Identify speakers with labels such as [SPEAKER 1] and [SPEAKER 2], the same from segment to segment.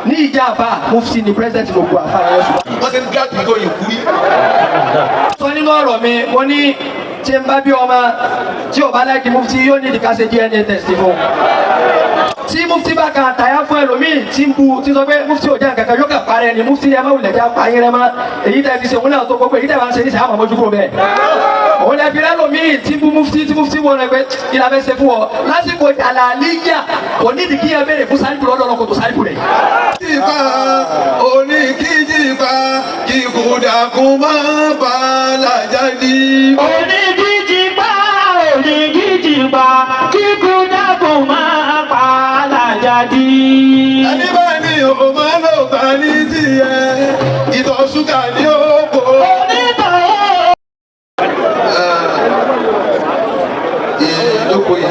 [SPEAKER 1] ní ìjà àfa mufti ni president gbogbo àfa yẹn sùn.
[SPEAKER 2] wọ́n ti ń gíláàsì tó yẹ kúrí.
[SPEAKER 1] sọ nínú ọ̀rọ̀ mi mo ní tí n bá bí ọmọ tí ò bá láìkí mufti yóò ní ìdíkà ṣe DNA test fún. tí mufti bá ka àtàyà fún ẹlòmíì tí ń bu tí sọ pé mufti ò jẹ́ nǹkan kan yóò kà parẹ́ ni mufti ẹ má wulẹ̀ já pa yín rẹ mọ́ èyí tẹ́ fi ṣe òun náà tó gbogbo èyí tẹ́ bá ń ṣe ní sàá mọ̀ mójú kúrò bẹ́ẹ̀. òun lè fi lẹ́lòmíì tí bu mufti wọ́n rẹ pé kí la fẹ́ ṣe fún ọ lásìkò jàlàlíyà kò ní ìdí kí ẹ béèrè fún sárípù lọ́dọ̀ kò tó sárípù rẹ̀.
[SPEAKER 2] jìbá oníkíjìbá kíkúdàkùn máa bá làjáde.
[SPEAKER 3] oníkíjìbá kíkúdàkùn máa bá làjáde.
[SPEAKER 2] ẹni bá ní o máa lò bá ní tiẹ̀ ìtọ̀ ṣúgà ní òkò. ìjókòó yìí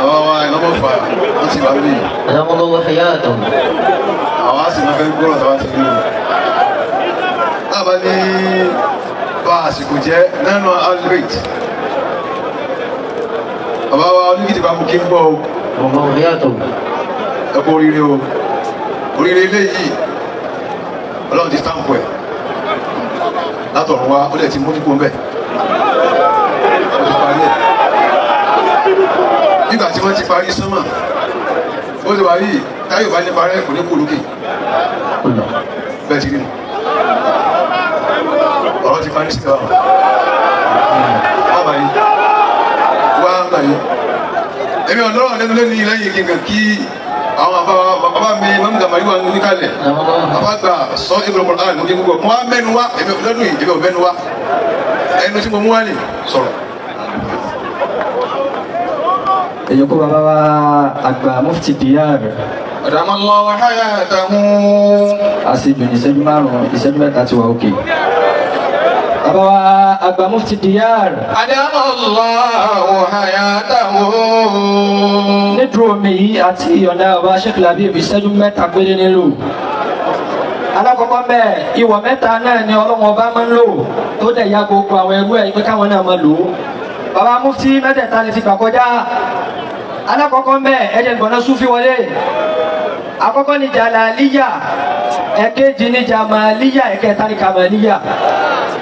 [SPEAKER 2] àwọn ọmọ ìlọ́mọ̀ fà wọ́n ti wà lóyìn.
[SPEAKER 3] أدام الله حياته.
[SPEAKER 2] àwọn á sì máa fẹ́ gbọ́rọ̀ tàbá ti rí o. lábàá ní bá àsìkò jẹ́ nánú albert bàbá wa oníkìtì bá mú kí n gbọ́ o.
[SPEAKER 3] الله حياته.
[SPEAKER 2] ẹ kú oríire o oríire eléyìí ọlọ́run ti stamp ẹ̀ látọ̀run wa ó lẹ̀ ti mú nípò mbẹ́ ó ti parí ẹ̀ nígbà tí wọ́n ti parí sánmà ó ti wà yìí táyọ̀ bá ní parẹ́ kò ní kú lókè bẹ́ẹ̀ ti rí nu ọ̀rọ̀ ti parí sí wa wá báyìí wá báyìí èmi ọ̀dọ́rọ̀ lẹ́nu lẹ́nu yìí lẹ́yìn kí n kàn kí àwọn bàbá mi mọ́mú gàmàrí wà ní kalẹ̀ bàbá gba sọ ìbùrọ̀ kọ̀ọ̀lá ní ojú gbogbo mo wá mẹ́nu wá èmi lọ́dún yìí èmi ò mẹ́nu wá ẹnu tí mo mú wá ní sọ̀rọ̀.
[SPEAKER 1] èyí kó bàbá wa àgbà mufti diyar
[SPEAKER 2] Adamallahu hayatahu.
[SPEAKER 1] a sì dùn ìṣẹ́jú márùn-ún ìṣẹ́jú mẹ́ta ti wà òkè. bàbá wa àgbà mufti diyar
[SPEAKER 2] Adamallahu hayatahu.
[SPEAKER 1] nídúró mi yìí àti ìyọ̀ǹda bàbá Sheikh Labib ìṣẹ́jú mẹ́ta péré nílò. alákọ̀ọ́kọ́ bẹ́ẹ̀ ìwọ̀ mẹ́ta náà ni ọlọ́wọ́n bá máa ń lò tó dẹ̀ ya gbogbo àwọn ẹrú ẹ̀ pé káwọn náà máa lò ó. bàbá mufti mẹ́tẹ̀ẹ̀ta lè ti gbà kọjá. alákọ̀ọ́kọ́ bẹ́ẹ̀ ẹ̀jẹ̀ gbọ̀nà súnfí wọlé. àkọ́kọ́ ni jalaliya, ẹ̀kejì ni jamaliya, ẹ̀kẹta ni kamaliya.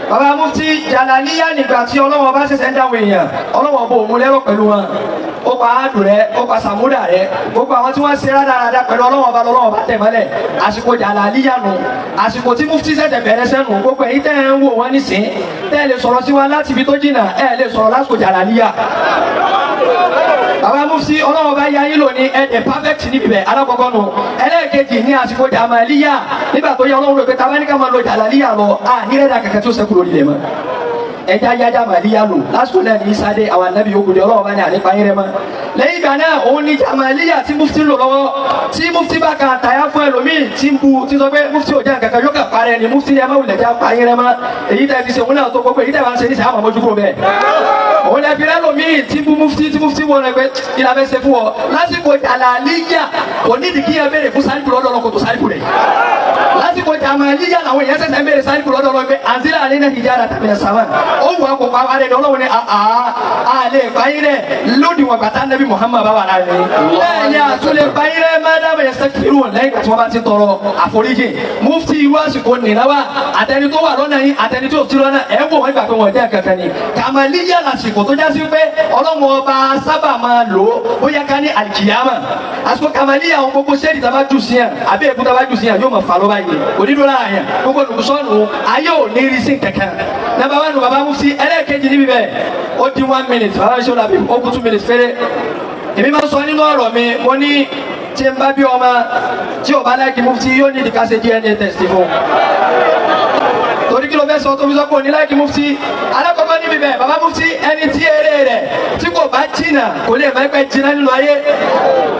[SPEAKER 1] bàbá mufti jalaliya nígbà tí ọlọ́wọ́n bá ṣẹ̀ṣẹ̀ ń dáwọn èèyàn ọlọ́wọ́n bò mú lẹ́rọ̀ pẹ̀lú wọn. ó pa áàdù rẹ ó pa sàmúdà rẹ gbogbo àwọn tí wọ́n ṣe rádaràda pẹ̀lú ọlọ́wọ́n bá tẹ̀mọ́lẹ̀ àsìkò jalaliya nù àsìkò tí mufti ṣẹ̀ṣẹ̀ bẹ̀rẹ̀ sẹ́nu gbogbo èyí tẹ́ ń wò wọ́n nísìn tẹ́ lè sọ̀rọ̀ sí wa láti ibi tó jìnnà ẹ̀ lè sọ̀rọ̀ lásìkò jalaliya. bàbá mufti ọlọ́wọ́n bá yá yín lò ní ẹ̀dẹ̀ perfect níbi bẹ̀ alákọ̀ọ́kọ́ nù ẹlẹ́ẹ̀kejì ní àsìkò jamaliya nígbà tó yẹ ọlọ́wọ́n rò pé tabaníkà máa lo jalaliya lọ nírẹ̀dà kẹ̀kẹ́ tó sẹ́kù lórí lẹ̀ mọ́ ẹja yájà màlíyà lò lásìkò náà ní sáde àwọn anábì yòókù ní ọlọ́wọ́ bá ní àlépa yín rẹ mọ́ lẹ́yìn ìgbà náà òun ní jamaliya tí mufti lò lọ́wọ́ tí mufti bá ka àtàyà fún ẹlòmíì tí ń bu tí sọ pé mufti ò jẹ́ nǹkan kan yóò kà parẹ́ ni mufti ẹ má wulẹ̀ já pa yín rẹ mọ́ èyí tẹ́ fi ṣe òun náà tó gbogbo èyí tẹ́ bá ń ṣe ní sàá mọ̀ mójú kúrò bẹ́ẹ̀ òun lè fi lẹ́lòmíì tí bu mufti wọ́n rẹ pé kí la fẹ́ ṣe fún ọ lásìkò jalaliya kò ní ìdí kí ẹ béèrè fún sárípù lọ́dọ̀ kò tó sárípù rẹ̀ lásìkò jamaliya làwọn èèyàn ṣẹ̀ṣẹ̀ béèrè sárípù lọ́dọ̀ pé àǹtílà alẹ́ náà hijara tàbí ẹ̀ sàmà ó wù akọ pa alẹ́ ní ọlọ́run ní àlẹ́ ìpáyín rẹ̀ lódì wọn gbàtà nàbí Muhammad bá wà láàrin bẹ́ẹ̀ ni àtúlẹ̀ ìpáyín rẹ̀ má dábàá yẹn sẹ́kì irú wọn lẹ́yìn tí wọ́n bá ti tọrọ àforíjì mufti irú àsìkò nìyàwó àtẹni tó wà lọ́nà yìí àtẹni tó ti lọ́nà ẹ̀ wò wọ́n gbà pé wọ́n jẹ́ kankan ni kàmálíyà lásìkò tó jásí pé ọlọ́run ọba sábà máa lò ó bóyá ká ní àlìkìyàmà àsìkò kàmálíyà àwọn gbogbo sẹ́ẹ̀dì tá a bá jù sí yàn àbí èkú tá a bá jù sí yàn yóò máa fà lọ́ba yìí onídọ́lá yàn gbogbo nùsọ́nù ayé ò ní rí sí kankan nàbà wà nù bàbá mufti ẹlẹ́ẹ̀kejì níbi bẹ́ẹ̀ ó di 1 minute bàbá Sheikh Labib ó kú 2 minutes péré èmi máa ń sọ nínú ọ̀rọ̀ mi mo ní tí n bá bí ọmọ tí ò bá láìkí mufti yóò ní ìdíkà ṣe DNA test fún torí kí ló fẹ́ sọ tó fi sọ pé òní láìkí mufti alákọ̀ọ́kọ́ níbi bẹ́ẹ̀ bàbá mufti ẹni tí eré rẹ̀ tí kò bá jìnnà kò lè máa pẹ́ jìnnà nínú ayé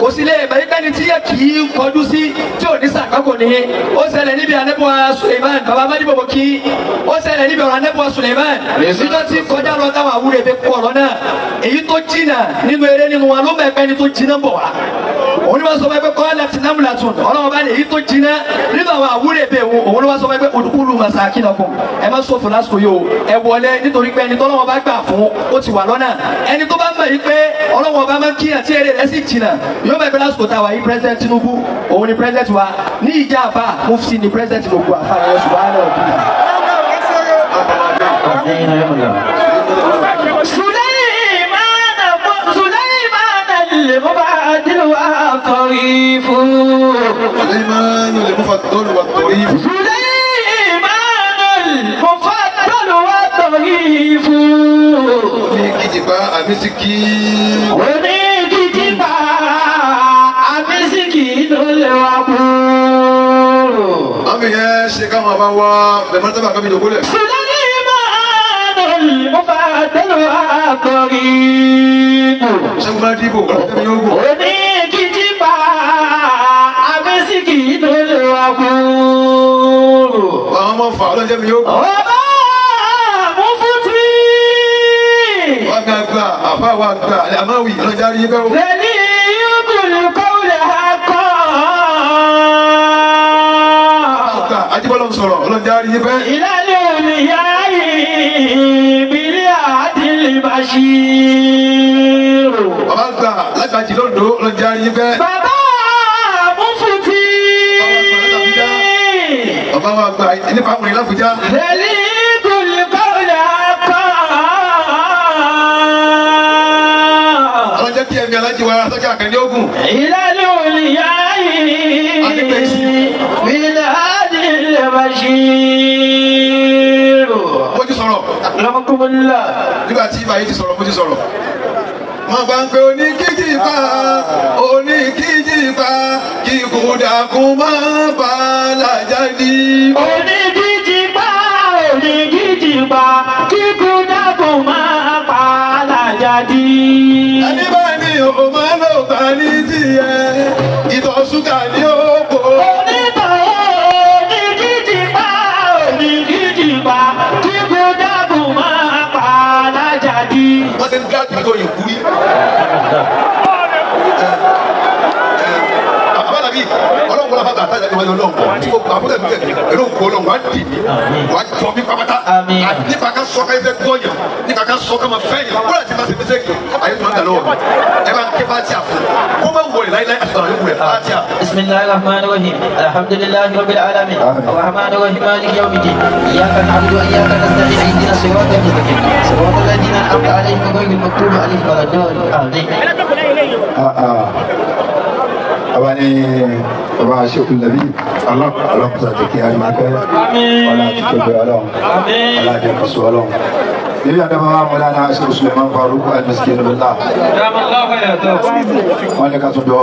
[SPEAKER 1] kò sì lè máa pẹ́ ni tí yẹ kì í kọjú sí tí ò ní sàkákò lónìí ó ṣẹlẹ̀ níbi ànẹ́bùwà Suleiman baba madibo mo kí ó ṣẹlẹ̀ níbi ọ̀rọ̀ ànẹ́bùwà Suleiman níjọ́ tí kọjá lọ táwọn àwúrẹ̀ bẹ kú ọ̀rọ̀ náà èyí tó jìnnà nínú eré nínú wa ló mẹ́pẹ́ ni tó jìnnà bọ̀ wá òun ni wọ́n sọ pé kọ́ láti námúlà tún ọlọ́wọ́ bá ní èyí tó jìnnà nínú àwọn àwúrẹ̀ bẹ òun ni wọ́n sọ pé olùkúlù masakinakum ẹ má sọ̀fọ̀ lásìkò yìí o ẹ wọlé nítorí pé ẹni tó ọlọ́wọ́ bá gbà fún ó ti wà lọ́nà ẹni tó bá mọ̀ yìí pé ọlọ́wọ́ bá máa ń kíyàn tí èrè rẹ̀ sì jìnnà yóò mọ̀ pé lásìkò táwa yìí president Tinubu òun ni president wa ní ìjà àfa mufti ni president gbogbo àfa yẹn ṣùgbọ́n àná òbí.
[SPEAKER 3] المبادل والطريف
[SPEAKER 2] سليمان المفضل والطريف
[SPEAKER 3] سليمان المفضل والطريف
[SPEAKER 2] oníkìtìpá àmísìkí.
[SPEAKER 3] oníkìtìpá àmísìkí ló lè wá kúrò.
[SPEAKER 2] àmì yẹn ṣe káwọn bá wá bẹ̀rẹ̀ sábà kábí ìdókòó lẹ̀.
[SPEAKER 3] سليمان المفضل والطريف
[SPEAKER 2] ṣẹ́gun bá dìbò ọ̀rọ̀ yóò gùn.
[SPEAKER 3] oníkìtìpá àmísìkí ló lè wá kúrò.
[SPEAKER 2] àwọn ọmọ fà ọlọ́jẹ́ mi yóò gùn.
[SPEAKER 3] ọba mufuti.
[SPEAKER 2] wọ́n gbà gbà àfa wa gbà àmàwì ọlọ́jà rí bẹ́ẹ̀ o.
[SPEAKER 3] lẹ́ni yókùlù kọ́wùlẹ̀ akọ́.
[SPEAKER 2] gbà àjíbọ́lọ́ sọ̀rọ̀ ọlọ́jà rí bẹ́ẹ̀.
[SPEAKER 3] ìlànà òmìnira ìbílẹ̀ àdìlì bàṣírò.
[SPEAKER 2] bàbá gbà lágbàjì lọ́dọ̀ ọlọ́jà rí bẹ́ẹ̀.
[SPEAKER 3] bàbá mufuti.
[SPEAKER 2] bàbá wa gbà nípa àkùnrin lábùjá.
[SPEAKER 3] lẹ́ni yókùlù kọ́wùlẹ̀ akọ́.
[SPEAKER 2] ọlọ́jà kí ẹ̀mí alájí wa sọ́jà àkàndé ogun.
[SPEAKER 3] ìlànà òmìnira ìbílẹ̀ àdìlì bàṣírò.
[SPEAKER 2] mo ti sọ̀rọ̀
[SPEAKER 3] Alhamdulillah.
[SPEAKER 2] nígbà tí ibà yìí ti sọ̀rọ̀ mo ti sọ̀rọ̀. wọ́n bá ń pe oníkìjìpá kí kúdàkùn máa bá a lájà ní.
[SPEAKER 3] Oníkìjìpá kíkú dákun máa pa alájàdí.
[SPEAKER 2] ẹni bá ní o máa lò bá ní tiẹ̀ ìtọ̀ ṣúgà ní òkò.
[SPEAKER 3] Oníkìjìpá kíkú dákun máa pa alájàdí.
[SPEAKER 2] wọ́n ti ń dá àgbàdo yìí kúrí. àbálàbí ọlọ́run kọ́lá bàtà àtàjà ìwájú ọlọ́run tí kò gbà fún ẹ̀mí tẹ̀ ẹ̀rọ òkú ọlọ́run wà á dì mí wà á jọ mí pàpàtà
[SPEAKER 3] Àmín.
[SPEAKER 2] nípa ká sọ ká ẹgbẹ́ gbọ́yàn nípa ká sọ ká máa fẹ́ yàn kúrò àti máa ṣe mẹ́sẹ̀kì àyè tó máa ń dà lọ́wọ́ ẹ bá ń ké fàtí àfún kó máa ń wọlé láíláí àti ọ̀rọ̀ yóò wẹ̀ fàtí à.
[SPEAKER 3] بسم الله الرحمن الرحيم الحمد لله رب العالمين الرحمن الرحيم مالك يوم الدين اياك نعبد واياك نستعين اهدنا الصراط المستقيم صراط الذين انعمت عليهم غير المغضوب عليهم ولا الضالين امين
[SPEAKER 4] abani baba sheikh nabi Allah kusa jẹ́ ari ma pẹ́ wala ti to Ọlọ́run wala jẹ́ kaso Ọlọ́run níbi adama Mawlana Sheikh Suleiman Farouk al-Miskin billah wọ́n ní ká tún jọ